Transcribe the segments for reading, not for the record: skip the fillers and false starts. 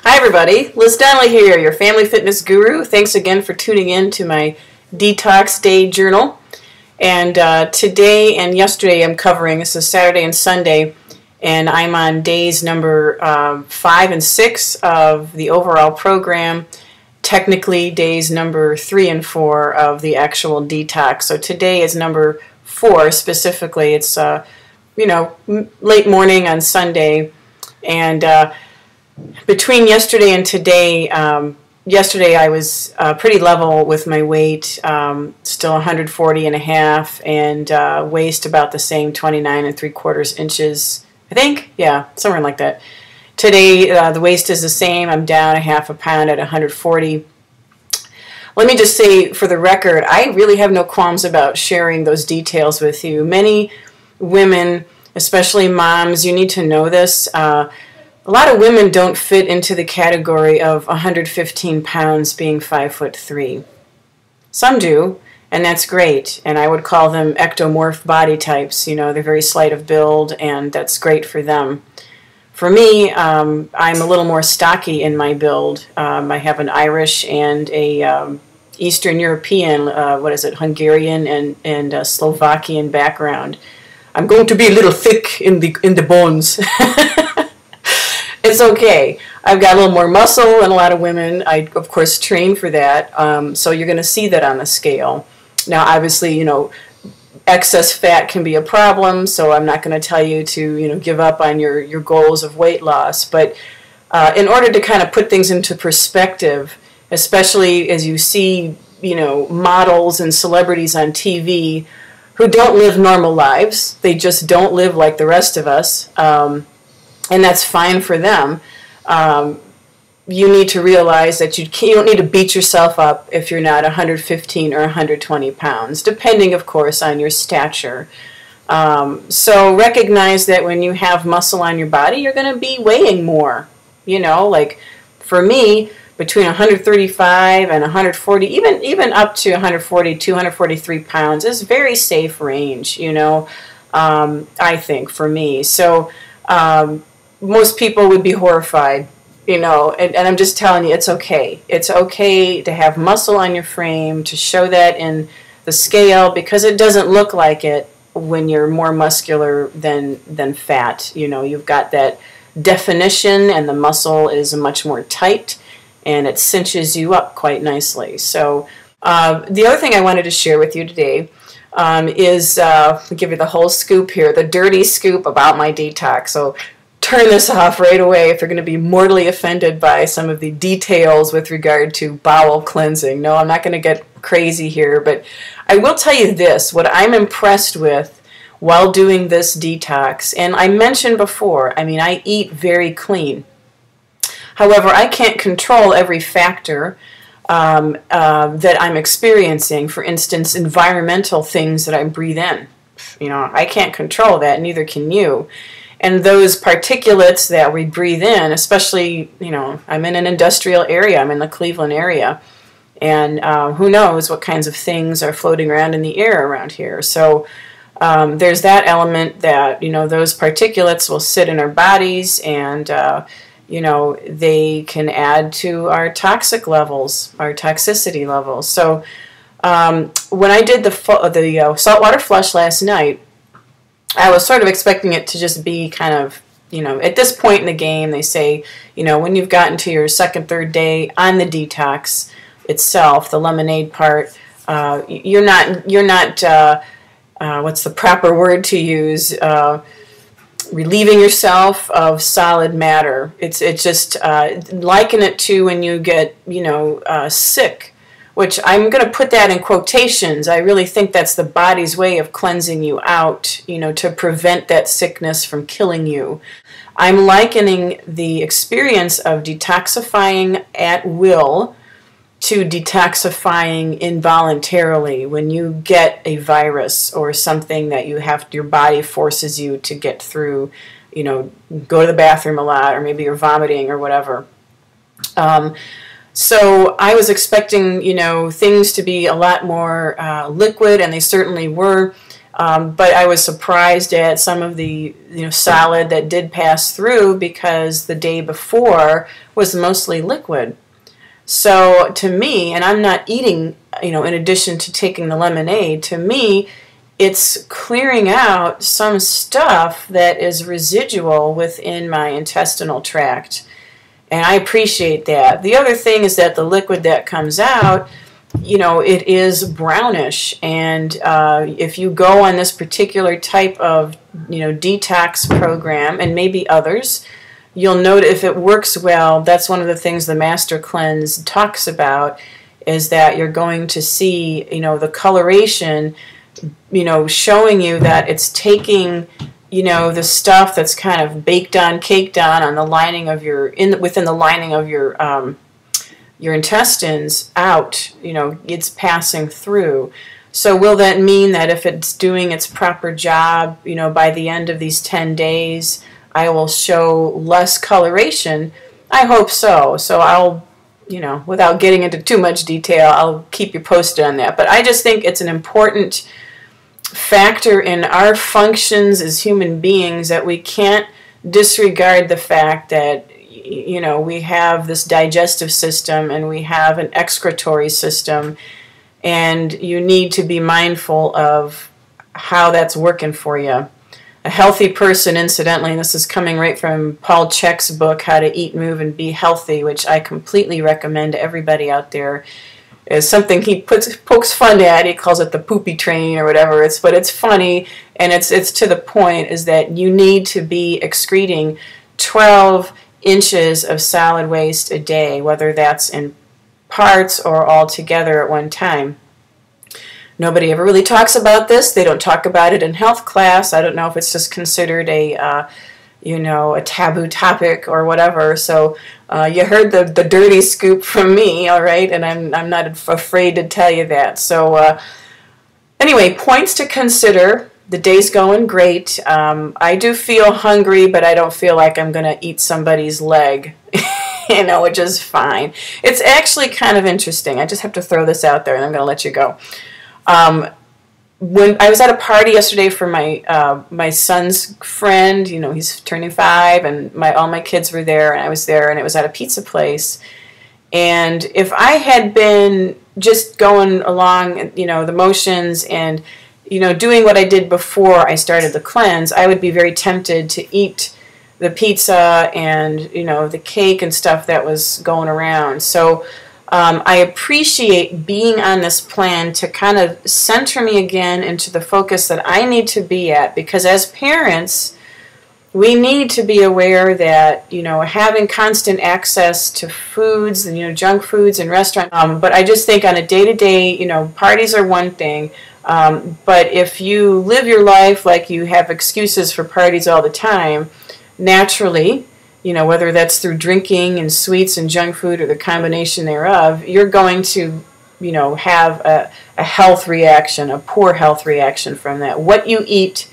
Hi everybody, Liz Donnelly here, your family fitness guru. Thanks again for tuning in to my Detox Day Journal. And today and yesterday I'm covering, this is Saturday and Sunday, and I'm on days number 5 and 6 of the overall program, technically days number 3 and 4 of the actual detox. So today is number 4 specifically. It's, late morning on Sunday, and between yesterday and today, yesterday I was pretty level with my weight, still 140 and a half, and waist about the same, 29 3/4 inches, I think, yeah, somewhere like that. Today the waist is the same. I'm down a half a pound at 140. Let me just say for the record, I really have no qualms about sharing those details with you. Many women, especially moms, you need to know this. A lot of women don't fit into the category of 115 pounds being 5'3". Some do, and that's great. And I would call them ectomorph body types. You know, they're very slight of build, and that's great for them. For me, I'm a little more stocky in my build. I have an Irish and a Eastern European, Hungarian and Slovakian background. I'm going to be a little thick in the bones. It's okay. I've got a little more muscle than a lot of women. I, of course, train for that. So you're going to see that on the scale. Now, obviously, excess fat can be a problem, so I'm not going to tell you to, give up on your goals of weight loss. But in order to kind of put things into perspective, especially as you see, models and celebrities on TV who don't live normal lives, they just don't live like the rest of us, and that's fine for them. You need to realize that you don't need to beat yourself up if you're not 115 or 120 pounds, depending, of course, on your stature. So recognize that when you have muscle on your body, you're going to be weighing more. Like for me, between 135 and 140, even up to 142, 143 pounds is very safe range, I think, for me. So most people would be horrified, and I'm just telling you, it's okay. It's okay to have muscle on your frame, to show that in the scale, because it doesn't look like it when you're more muscular than fat. You've got that definition, and the muscle is much more tight, and it cinches you up quite nicely. So the other thing I wanted to share with you today is, I'll give you the whole scoop here, the dirty scoop about my detox. So turn this off right away if you're going to be mortally offended by some of the details with regard to bowel cleansing. No, I'm not going to get crazy here, but I will tell you this, what I'm impressed with while doing this detox, and I mentioned before, I eat very clean. However, I can't control every factor that I'm experiencing. For instance, environmental things that I breathe in. I can't control that, neither can you. And those particulates that we breathe in, especially, I'm in an industrial area, I'm in the Cleveland area, and who knows what kinds of things are floating around in the air around here. So there's that element that, those particulates will sit in our bodies, and, they can add to our toxic levels, our toxicity levels. So when I did the saltwater flush last night, I was sort of expecting it to just be kind of, at this point in the game, they say, when you've gotten to your second, third day on the detox itself, the lemonade part, you're not, what's the proper word to use, relieving yourself of solid matter. It's just, liken it to when you get, sick, which I'm going to put that in quotations. I really think that's the body's way of cleansing you out, to prevent that sickness from killing you. I'm likening the experience of detoxifying at will to detoxifying involuntarily when you get a virus or something that your body forces you to get through, go to the bathroom a lot, or maybe you're vomiting or whatever. So I was expecting, things to be a lot more liquid, and they certainly were. But I was surprised at some of the salad that did pass through because the day before was mostly liquid. So to me, and I'm not eating, in addition to taking the lemonade, to me, it's clearing out some stuff that is residual within my intestinal tract. And I appreciate that. The other thing is that the liquid that comes out, it is brownish. And if you go on this particular type of, detox program, and maybe others, you'll note if it works well, that's one of the things the Master Cleanse talks about, is that you're going to see, the coloration, showing you that it's taking, the stuff that's kind of baked on, caked on the lining of within the lining of your intestines out, it's passing through. So will that mean that if it's doing its proper job, by the end of these 10 days, I will show less coloration? I hope so. So I'll, without getting into too much detail, I'll keep you posted on that. But I just think it's an important factor in our functions as human beings that we can't disregard the fact that we have this digestive system and we have an excretory system, and you need to be mindful of how that's working for you. A healthy person, incidentally, and this is coming right from Paul Chek's book, How to Eat, Move, and Be Healthy, which I completely recommend to everybody out there, is something he pokes fun at. He calls it the poopy train or whatever. But it's funny, and it's to the point, is that you need to be excreting 12 inches of solid waste a day, whether that's in parts or all together at one time. Nobody ever really talks about this. They don't talk about it in health class. I don't know if it's just considered a taboo topic or whatever. So you heard the dirty scoop from me, all right, and I'm not afraid to tell you that. So anyway, points to consider. The day's going great. I do feel hungry, but I don't feel like I'm going to eat somebody's leg, which is fine. It's actually kind of interesting. I just have to throw this out there, and I'm going to let you go. When I was at a party yesterday for my son's friend, he's turning 5, and all my kids were there, and I was there, and it was at a pizza place. And if I had been just going along, the motions and, doing what I did before I started the cleanse, I would be very tempted to eat the pizza and, the cake and stuff that was going around. So I appreciate being on this plan to kind of center me again into the focus that I need to be at, because as parents, we need to be aware that, having constant access to foods and, junk foods and restaurants, but I just think on a day-to-day, parties are one thing, but if you live your life like you have excuses for parties all the time, naturally, whether that's through drinking and sweets and junk food or the combination thereof, you're going to, have a health reaction, a poor health reaction from that. What you eat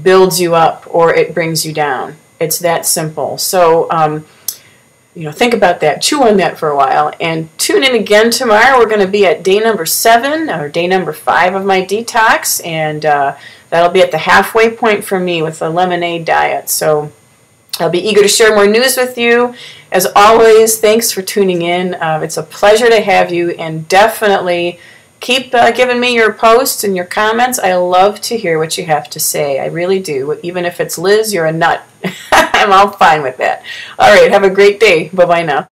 builds you up or it brings you down. It's that simple. So, think about that. Chew on that for a while. And tune in again tomorrow. We're going to be at day number 7 or day number 5 of my detox. And that'll be at the halfway point for me with the lemonade diet. So I'll be eager to share more news with you. As always, thanks for tuning in. It's a pleasure to have you, and definitely keep giving me your posts and your comments. I love to hear what you have to say. I really do. Even if it's Liz, you're a nut. I'm all fine with that. All right, have a great day. Bye-bye now.